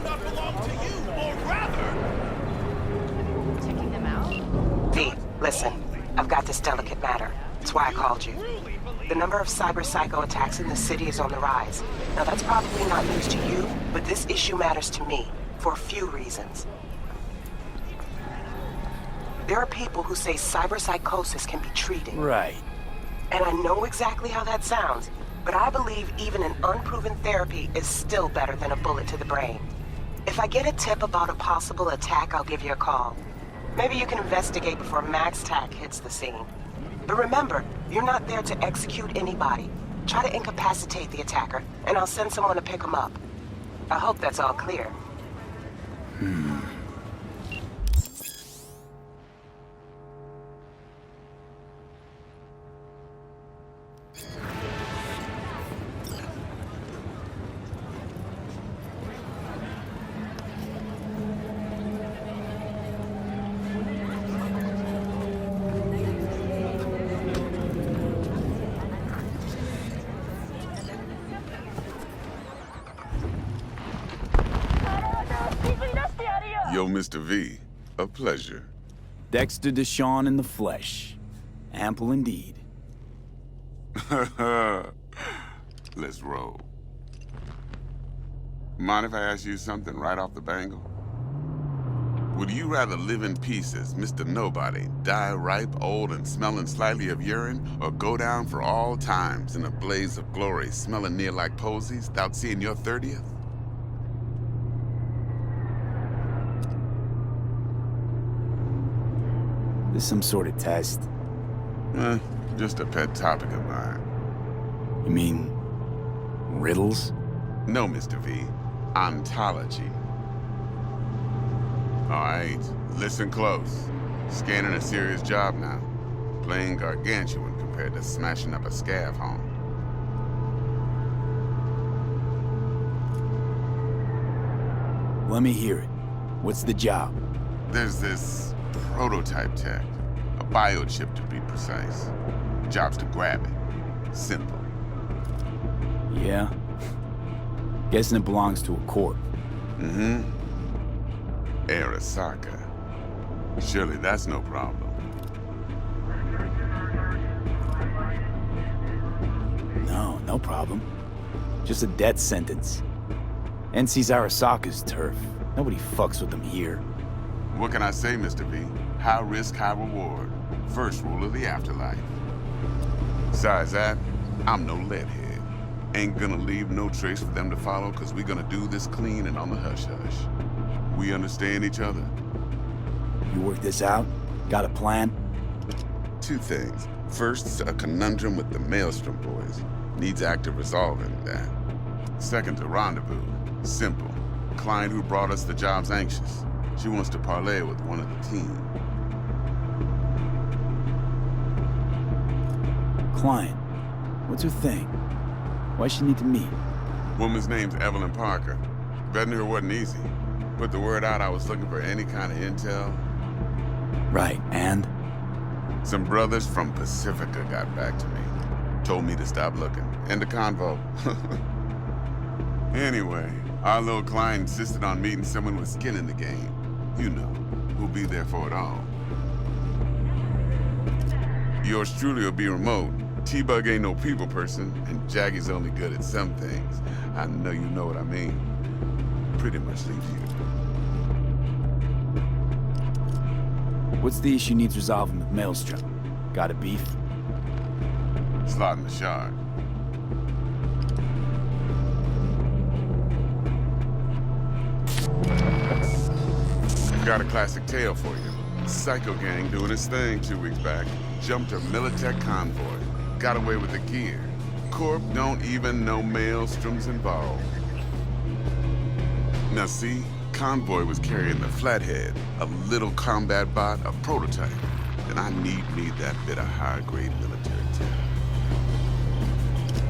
not belong to you, or rather... Checking them out? V, listen. I've got this delicate matter. That's why I called you. The number of cyber-psycho attacks in the city is on the rise. Now that's probably not news to you, but this issue matters to me, for a few reasons. There are people who say cyberpsychosis can be treated. Right. And I know exactly how that sounds, but I believe even an unproven therapy is still better than a bullet to the brain. If I get a tip about a possible attack, I'll give you a call. Maybe you can investigate before Max Tack hits the scene. But remember, you're not there to execute anybody. Try to incapacitate the attacker, and I'll send someone to pick him up. I hope that's all clear. Yo, Mr. V, a pleasure. Dexter DeShawn in the flesh. Ample indeed. Let's roll. Mind if I ask you something right off the bangle? Would you rather live in pieces, Mr. Nobody, die ripe, old, and smelling slightly of urine, or go down for all times in a blaze of glory, smelling near like posies, without seeing your 30th? This some sort of test? Just a pet topic of mine. You mean... riddles? No, Mr. V. Ontology. Alright, listen close. Scanning a serious job now. Playing gargantuan compared to smashing up a scav home. Let me hear it. What's the job? There's this prototype tech. A biochip, to be precise. Job's to grab it. Simple. Yeah? Guessing it belongs to a corp. Mm-hmm. Arasaka. Surely that's no problem. No problem. Just a death sentence. NC's Arasaka's turf. Nobody fucks with them here. What can I say, Mr. V? High risk, high reward. First rule of the afterlife. Besides that, I'm no leadhead. Ain't gonna leave no trace for them to follow, cause we gonna do this clean and on the hush-hush. We understand each other? You work this out? Got a plan? Two things. First, a conundrum with the Maelstrom boys. Needs active resolving that. Second, a rendezvous. Simple. Client who brought us the job's anxious. She wants to parlay with one of the team. Client. What's her thing? Why she need to meet? Woman's name's Evelyn Parker. Vetting her wasn't easy. Put the word out I was looking for any kind of intel. Right, and? Some brothers from Pacifica got back to me. Told me to stop looking. End of convo. Anyway, our little client insisted on meeting someone with skin in the game. You know, who'll be there for it all. Yours truly will be remote. T-Bug ain't no people person, and Jaggy's only good at some things. I know you know what I mean. Pretty much leaves you. What's the issue needs resolving with Maelstrom? Got a beef? Slotting the shard. Got a classic tale for you. Psycho gang doing its thing 2 weeks back. Jumped a Militech convoy. Got away with the gear. Corp don't even know Maelstrom's involved. Now see, convoy was carrying the Flathead, a little combat bot, a prototype. And I need that bit of high-grade military tech.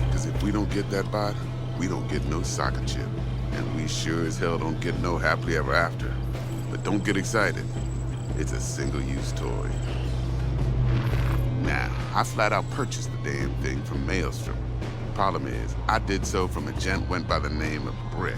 Because if we don't get that bot, we don't get no soccer chip. And we sure as hell don't get no happily ever after. But don't get excited. It's a single-use toy. Now, I flat out purchased the damn thing from Maelstrom. Problem is, I did so from a gent went by the name of Brick.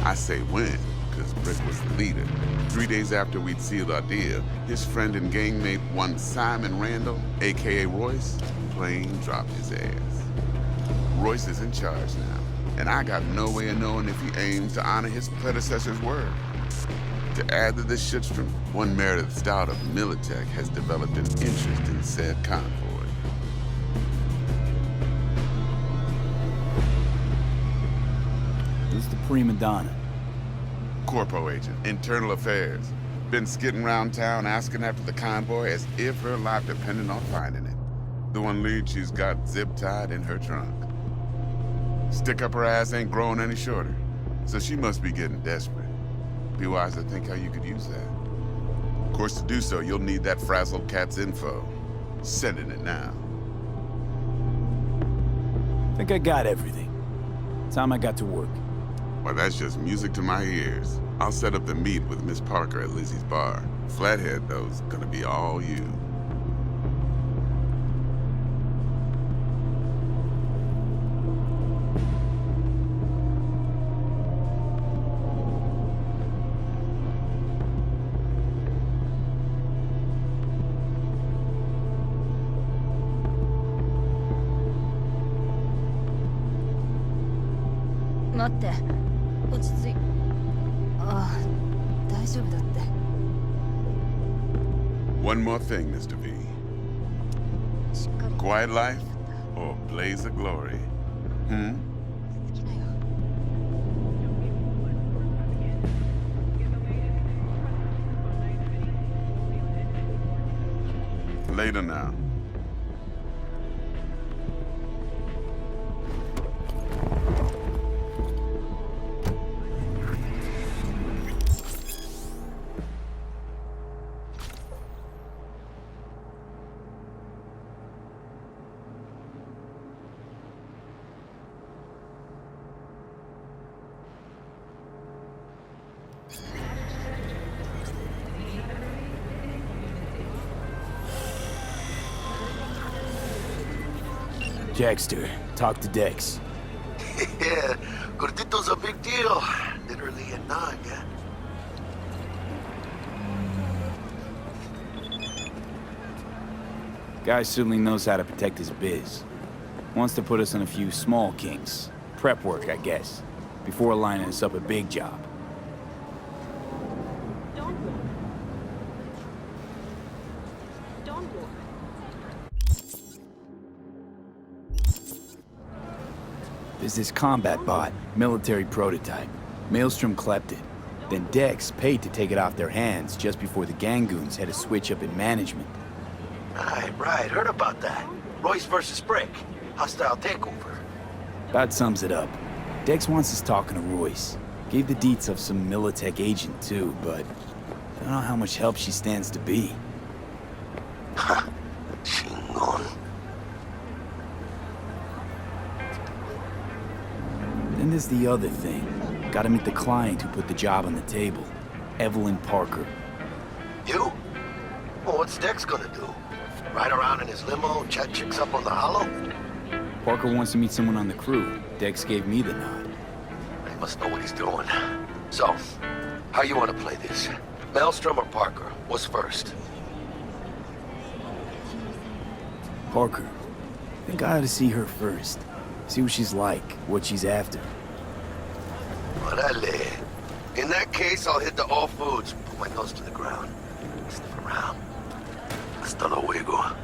I say when, because Brick was the leader. 3 days after we'd sealed our deal, his friend and gangmate, one Simon Randall, aka Royce, plain dropped his ass. Royce is in charge now, and I got no way of knowing if he aims to honor his predecessor's word. To add to this shitstrom, one Meredith Stout of Militech has developed an interest in said convoy. Who's the prima donna? Corpo agent, internal affairs. Been skidding around town asking after the convoy as if her life depended on finding it. The one lead she's got zip-tied in her trunk. Stick up her ass ain't growing any shorter, so she must be getting desperate. Be wise to think how you could use that. Of course, to do so, you'll need that frazzled cat's info. Sending it now. Think I got everything. Time I got to work. Well, that's just music to my ears. I'll set up the meet with Miss Parker at Lizzie's bar. Flathead, though's gonna be all you. One more thing, Mr. V. Quiet life or blaze of glory? Later now. Dexter, talk to Dex. Yeah, Gordito's a big deal. Literally a nog. Guy certainly knows how to protect his biz. Wants to put us on a few small kings. Prep work, I guess. Before lining us up a big job. There's this combat bot, military prototype. Maelstrom clept it. Then Dex paid to take it off their hands just before the Gangoons had a switch up in management. Right. Heard about that. Royce versus Brick. Hostile takeover. That sums it up. Dex wants us talking to Royce. Gave the deets of some Militech agent too, but I don't know how much help she stands to be. Ha! Chingon. Then there's the other thing. Gotta meet the client who put the job on the table. Evelyn Parker. You? Well, what's Dex gonna do? Ride around in his limo, chat chicks up on the hollow? Parker wants to meet someone on the crew. Dex gave me the nod. He must know what he's doing. So, how you want to play this? Maelstrom or Parker? What's first? Parker. I think I ought to see her first. See what she's like, what she's after. Orale. In that case, I'll hit the all foods. Put my nose to the ground. Sniff around. Hasta luego.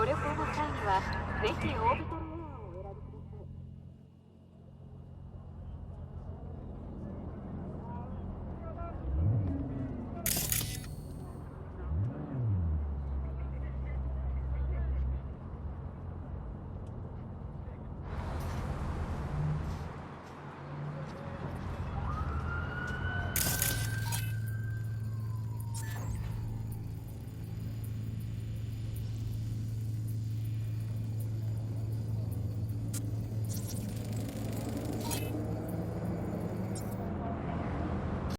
ご旅行の際にはぜひオービタル